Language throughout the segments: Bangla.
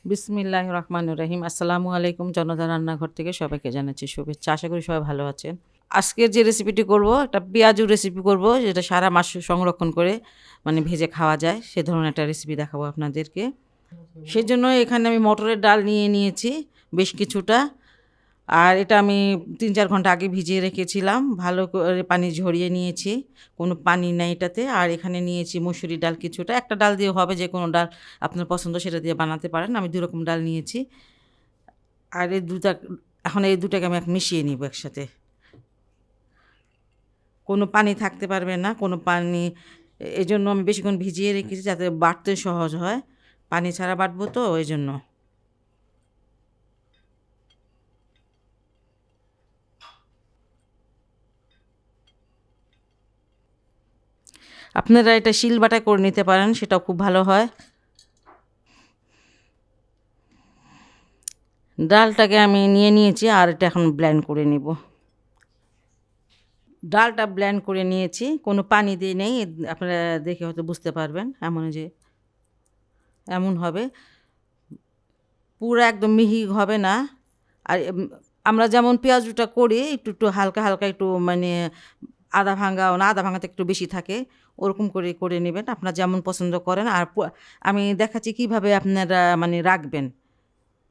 বিসমিল্লাহির রহমানির রহিম। আসসালামু আলাইকুম। জনতা রান্নাঘর থেকে সবাইকে জানাচ্ছি শুভেচ্ছা। আশা করি সবাই ভালো আছেন। আজকের যে রেসিপিটি করব, একটা পেঁয়াজু রেসিপি করব, যেটা সারা মাস সংরক্ষণ করে মানে ভেজে খাওয়া যায়। সে ধরনের একটা রেসিপি দেখাবো আপনাদেরকে। সেজন্য এখানে আমি মটরের ডাল নিয়ে নিয়েছি বেশ কিছুটা। আর এটা আমি ৩-৪ ঘন্টা আগে ভিজিয়ে রেখেছিলাম। ভালো করে পানি ঝরিয়ে নিয়েছি। কোনো পানি নাই এটাতে। আর এখানে নিয়েছি মসুরি ডাল কিছুটা। একটা ডাল দিয়েও হবে, যেকোনো ডাল আপনার পছন্দ সেটা দিয়ে বানাতে পারেন। আমি ২ রকম ডাল নিয়েছি। আর এই দুটাকে আমি মিশিয়ে নিব একসাথে। কোনো পানি থাকতে পারবে না, কোনো পানি। এজন্য আমি বেশিক্ষণ ভিজিয়ে রেখেছি যাতে বাটতে সহজ হয়। পানি ছাড়া বাটবো তো ওইজন্য। আপনারা এটা শিলবাটায় করে নিতে পারেন, সেটাও খুব ভালো হয়। ডালটাকে আমি নিয়ে নিয়েছি আর এটা এখন ব্লেন্ড করে নিব। ডালটা ব্লেন্ড করে নিয়েছি, কোনো পানি দিয়ে নেই। আপনারা দেখে হয়তো বুঝতে পারবেন, এমন হবে। পুরা একদম মিহি হবে না। আর আমরা যেমন পেঁয়াজুটা করি একটু একটু হালকা হালকা, একটু মানে আধা ভাঙাও না, আধা ভাঙাতে একটু বেশি থাকে, ওরকম করে করে নেবেন আপনার যেমন পছন্দ করেন। আর আমি দেখাচ্ছি কিভাবে আপনারা মানে রাখবেন।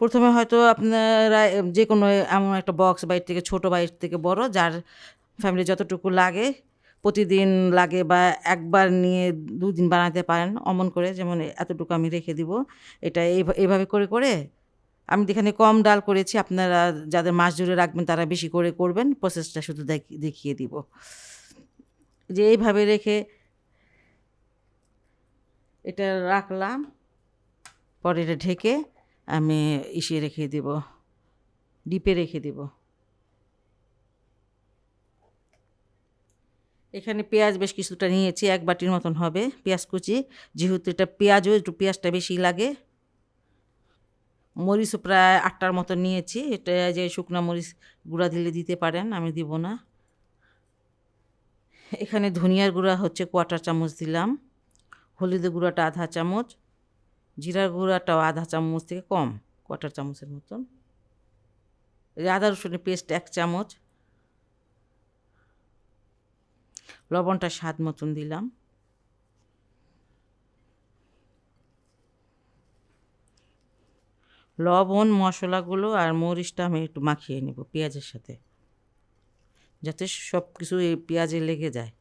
প্রথমে হয়তো আপনারা যে কোনো এমন একটা বক্স, বাইর থেকে ছোট, বাইর থেকে বড়, যার ফ্যামিলি যতটুকু লাগে, প্রতিদিন লাগে বা একবার নিয়ে ২ দিন বানাতে পারেন অমন করে। যেমন এতটুকু আমি রেখে দিব। এটা এইভাবে করে করে আমি এখানে কম ডাল করেছি। আপনারা যাদের মাস জুড়ে রাখবেন তারা বেশি করে করবেন। প্রসেসটা শুধু দেখিয়ে দিব। যে এইভাবে রেখে এটা রাখলাম, পরে এটা ঢেকে আমি রেখে দিব, ডিপে রেখে দিব। এখানে পেঁয়াজ বেশ কিছুটা নিয়েছি, ১ বাটির মতন হবে পেঁয়াজ কুচি। যেহেতু এটা পেঁয়াজও একটু পেঁয়াজটা বেশি লাগে। মরিচও প্রায় ৮টার মতো নিয়েছি। এটা যে শুকনা মরিচ গুঁড়া দিলে দিতে পারেন, আমি দিব না। এখানে ধনিয়ার গুঁড়া হচ্ছে ১/৪ চামচ দিলাম। হলুদের গুঁড়াটা ১/২ চামচ। জিরার গুঁড়াটাও ১/২ চামচ থেকে কম, ১/৪ চামচের মতন। আদা রসুনের পেস্ট ১ চামচ। লবণটা স্বাদ মতন দিলাম। লবণ, মশলাগুলো আর মরিচটা আমি একটু মাখিয়ে নেব পেঁয়াজের সাথে, যাতে সব কিছু এই পেঁয়াজে লেগে যায়।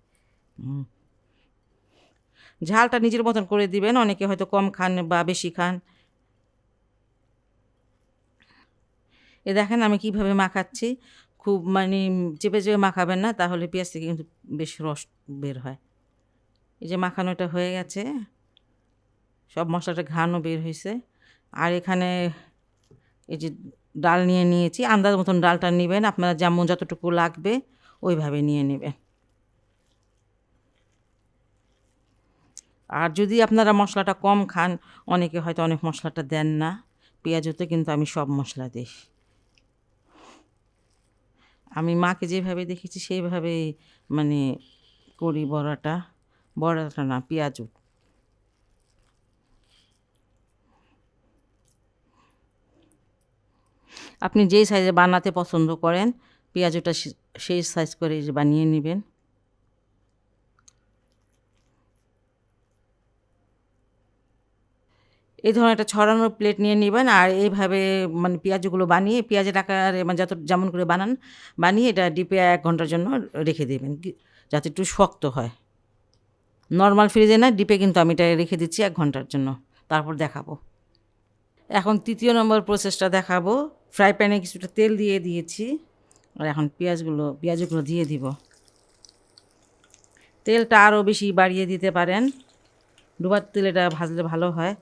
ঝালটা নিজের মতন করে দিবেন। অনেকে হয়তো কম খান বা বেশি খান। দেখেন আমি কিভাবে মাখাচ্ছি। খুব মানে চেপে চেপে মাখাবেন না, তাহলে পেঁয়াজ থেকে কিন্তু বেশ রস বের হয়। এই যে মাখানোটা হয়ে গেছে, সব মশলাটা ঘ্রাণও বের হয়েছে। আর এখানে এই যে ডাল নিয়ে নিয়েছি, আন্দাজ মতন ডালটা নেবেন, আপনারা যেমন যতটুকু লাগবে ওইভাবে নিয়ে নেবেন। আর যদি আপনারা মশলাটা কম খান, অনেকে হয়তো অনেক মশলাটা দেন না, পেঁয়াজুতে কিন্তু আমি সব মশলা দিই। আমি মাকে যেভাবে দেখেছি সেইভাবেই মানে করি বড়াটা। বড়াটা না, পেঁয়াজু। আপনি যেই সাইজে বানাতে পছন্দ করেন, পেঁয়াজুটা সেই সাইজ করে বানিয়ে নেবেন। এই ধরনের একটা ছড়ানোর প্লেট নিয়ে নিবেন। আর এইভাবে মানে পেঁয়াজগুলো বানিয়ে পেঁয়াজের আকারে মানে যেমন করে বানান, বানিয়ে এটা ডিপে ১ ঘন্টার জন্য রেখে দেবেন, যাতে একটু শক্ত হয়। নরমাল ফ্রিজে না, ডিপে কিন্তু আমি এটা রেখে দিচ্ছি ১ ঘন্টার জন্য। তারপর দেখাবো। এখন ৩য় নম্বর প্রসেসটা দেখাবো। ফ্রাই প্যানে কিছুটা তেল দিয়ে দিয়েছি। আর এখন পেঁয়াজগুলো দিয়ে দিব। তেলটা আরও বেশি বাড়িয়ে দিতে পারেন। ডুবার তেলে এটা ভাজলে ভালো হয়।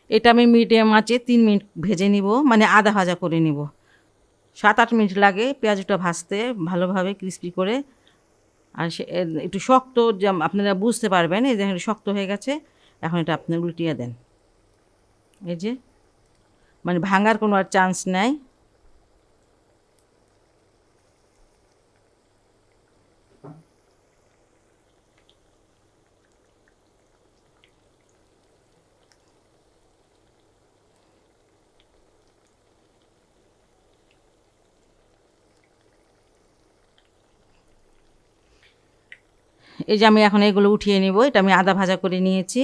এটা আমি মিডিয়াম আঁচে ৩ মিনিট ভেজে নিব, মানে আধা ভাজা করে নিব। ৭-৮ মিনিট লাগে পেঁয়াজটা ভাজতে ভালোভাবে ক্রিস্পি করে। আর একটু শক্ত, আপনারা বুঝতে পারবেন। এই দেখেন শক্ত হয়ে গেছে। এখন এটা আপনি উল্টিয়ে দেন। এই যে মানে ভাঙার কোনো আর চান্স নাই। এই যে আমি এখন এগুলো উঠিয়ে নিব, এটা আমি আদা ভাজা করে নিয়েছি।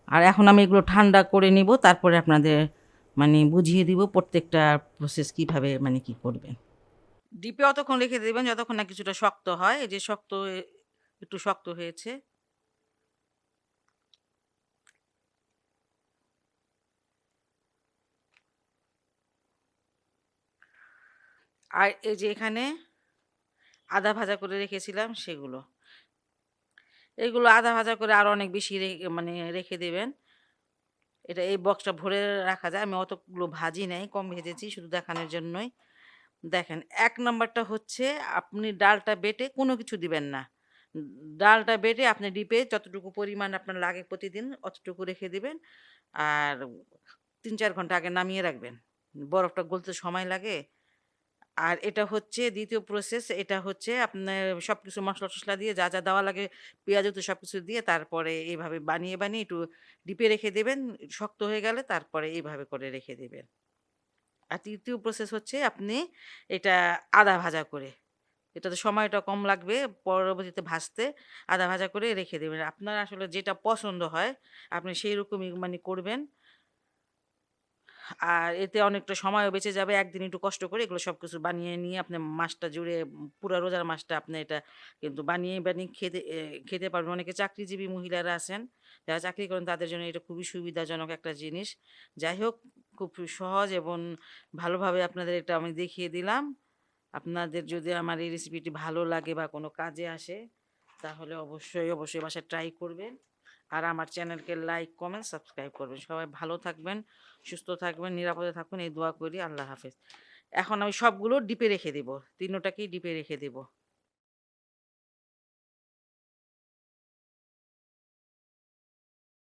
আর এখন আমি এগুলো ঠান্ডা করে নিব, তারপরে আপনাদের মানে বুঝিয়ে দিব প্রত্যেকটা প্রসেস কিভাবে মানে কি করবেন। ডিপে অতক্ষণ রেখে দেবেন যতক্ষণ না কিছুটা শক্ত হয়। এই যে শক্ত একটু শক্ত হয়েছে। আর এই যে এখানে আদা ভাজা করে রেখেছিলাম সেগুলো, এগুলো আদা ভাজা করে আরো অনেক বেশি মানে রেখে দেবেন। এটা এই বক্সটা ভরে রাখা যায়। আমি অতগুলো ভাজি নাই, কম ভেজেছি শুধু দেখানোর জন্যই। দেখেন ১ নাম্বারটা হচ্ছে আপনি ডালটা বেটে কোনো কিছু দিবেন না। উম ডালটা বেটে আপনি ডিপে যতটুকু পরিমাণ আপনার লাগে প্রতিদিন অতটুকু রেখে দিবেন। আর ৩-৪ ঘন্টা আগে নামিয়ে রাখবেন। বরফটা গলতে সময় লাগে। আর এটা হচ্ছে ২য় প্রসেস, এটা হচ্ছে আপনার সবকিছু মসলা-টসলা দিয়ে যা, যা দেওয়া লাগে পেঁয়াজ-উতু সবকিছু দিয়ে তারপরে এভাবে বানিয়ে, বানিয়ে একটু ডিপে রেখে দেবেন। শক্ত হয়ে গেলে তারপরে এইভাবে করে রেখে দিবেন। আর ৩য় প্রসেস হচ্ছে আপনি এটা আদা ভাজা করে, এটাতে সময়টা কম লাগবে পরবর্তীতে ভাজতে। আদা ভাজা করে রেখে দেবেন। আপনার আসলে যেটা পছন্দ হয় আপনি সেই রকমই মানে করবেন। আর এতে অনেকটা সময়ও বেঁচে যাবে। একদিন একটু কষ্ট করে এগুলো সবকিছু বানিয়ে নিয়ে আপনি মাসটা জুড়ে পুরা রোজার মাসটা আপনি এটা কিন্তু বানিয়ে, বানিয়ে খেতে পারবেন। অনেকে চাকরিজীবী মহিলারা আছেন, যারা চাকরি করেন তাদের জন্য এটা খুবই সুবিধাজনক একটা জিনিস। যাই হোক, খুব সহজ এবং ভালোভাবে আপনাদের এটা আমি দেখিয়ে দিলাম। আপনাদের যদি আমার এই রেসিপিটি ভালো লাগে বা কোনো কাজে আসে তাহলে অবশ্যই, অবশ্যই বাসায় ট্রাই করবেন। আর আমার চ্যানেলকে লাইক, কমেন্ট, সাবস্ক্রাইব করবেন। সবাই ভালো থাকবেন, সুস্থ থাকবেন, নিরাপদে থাকুন এই দোয়া করি। আল্লাহ হাফেজ। এখন আমি সবগুলো ডিপে রেখে দেব। ৩ টাকেই ডিপে রেখে দেব।